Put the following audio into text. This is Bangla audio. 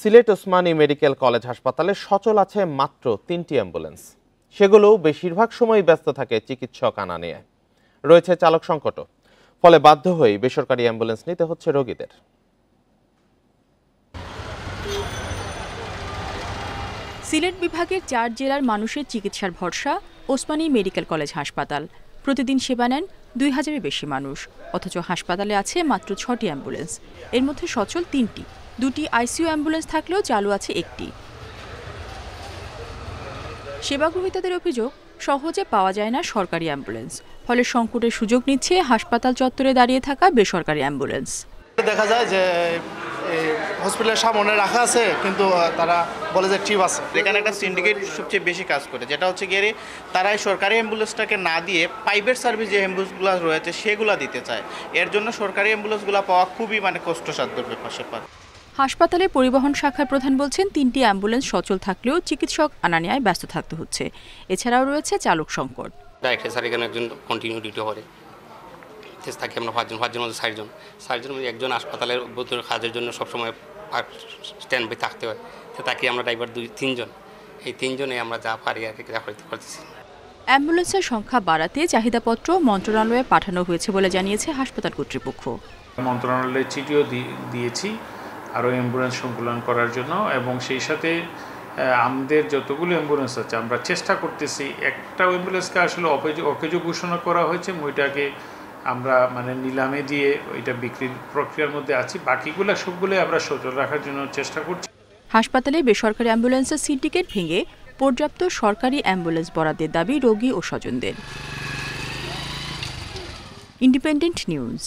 সিলেট ওসমানী মেডিকেল কলেজ হাসপাতালে সচল আছে মাত্র 3টি অ্যাম্বুলেন্স। সেগুলোও বেশিরভাগ সময় ব্যস্ত থাকে চিকিৎসক আনা নিয়ে। রয়েছে চালক সংকটও, ফলে বাধ্য হয়ে বেসরকারি অ্যাম্বুলেন্স নিতে হচ্ছে রোগীদের। সিলেট বিভাগের 4 জেলার মানুষের চিকিৎসার ভরসা ওসমানী মেডিকেল কলেজ হাসপাতাল। প্রতিদিন সেবা নেন 2000-এর বেশি মানুষ, অথচ হাসপাতালে আছে মাত্র 6টি অ্যাম্বুলেন্স। এর মধ্যে সচল 3টি, 2টি আইসিইউ অ্যাম্বুলেন্স থাকলেও চালু আছে 1টি। সেবাগ্রহীতাদের অভিযোগ, সহজে পাওয়া যায় না সরকারি অ্যাম্বুলেন্স, ফলে সংকটের সুযোগ নিচ্ছে হাসপাতাল চত্বরে দাঁড়িয়ে থাকা বেসরকারি অ্যাম্বুলেন্স। দেখা যায় যে হসপিটালের সামনে রাখা আছে, কিন্তু তারা বলে যে ট্রিপ আছে। এখানে একটা সিন্ডিকেট সবচেয়ে বেশি কাজ করে, যেটা হচ্ছে গিয়ে তারাই সরকারি অ্যাম্বুলেন্সটাকে না দিয়ে প্রাইভেট সার্ভিস যে অ্যাম্বুলেন্সগুলো রয়েছে সেগুলো দিতে চায়। এর জন্য সরকারি অ্যাম্বুলেন্সগুলো পাওয়া খুবই কষ্টসাধ্য ব্যাপার। হাসপাতালে পরিবহন শাখার প্রধান বলছেন, 3টি অ্যাম্বুলেন্স সচল থাকলেও চিকিৎসক আনা নেওয়ায় ব্যস্ত থাকতে হচ্ছে। এছাড়াও রয়েছে চালক সংকট। ডাইরেক্টর স্যার এখানে একজন কন্টিনিউ ডিউটি করে, থাকি আমরা 5 জনের মধ্যে 60 মধ্যে একজন হাসপাতালের কাজের জন্য সবসময় স্ট্যান্ড বাই থাকতে হয়। তাকে আমরা ড্রাইভার 2-3 জন, এই 3 জনে আমরা যা পারি আর কি করতেছি। অ্যাম্বুলেন্সের সংখ্যা বাড়াতে চাহিদাপত্র মন্ত্রণালয়ে পাঠানো হয়েছে বলে জানিয়েছে হাসপাতাল কর্তৃপক্ষ। মন্ত্রণালয়ে চিঠিও দিয়েছি আরও অ্যাম্বুলেন্স সংকুলন করার জন্য, এবং সেই সাথে আমাদের যতগুলো অ্যাম্বুলেন্স আছে আমরা চেষ্টা করতেছি একটা অ্যাম্বুলেন্সকে আসলে অকেজো ঘোষণা করা হয়েছে, ওইটাকে আমরা নিলামে দিয়ে ওইটা বিক্রির প্রক্রিয়ার মধ্যে আছি। বাকিগুলো সবগুলোই আমরা সচল রাখার জন্য চেষ্টা করছি। হাসপাতালে বেসরকারি অ্যাম্বুলেন্সের সিন্ডিকেট ভেঙে পর্যাপ্ত সরকারি অ্যাম্বুলেন্স বরাদ্দের দাবি রোগী ও স্বজনদের। Independent news.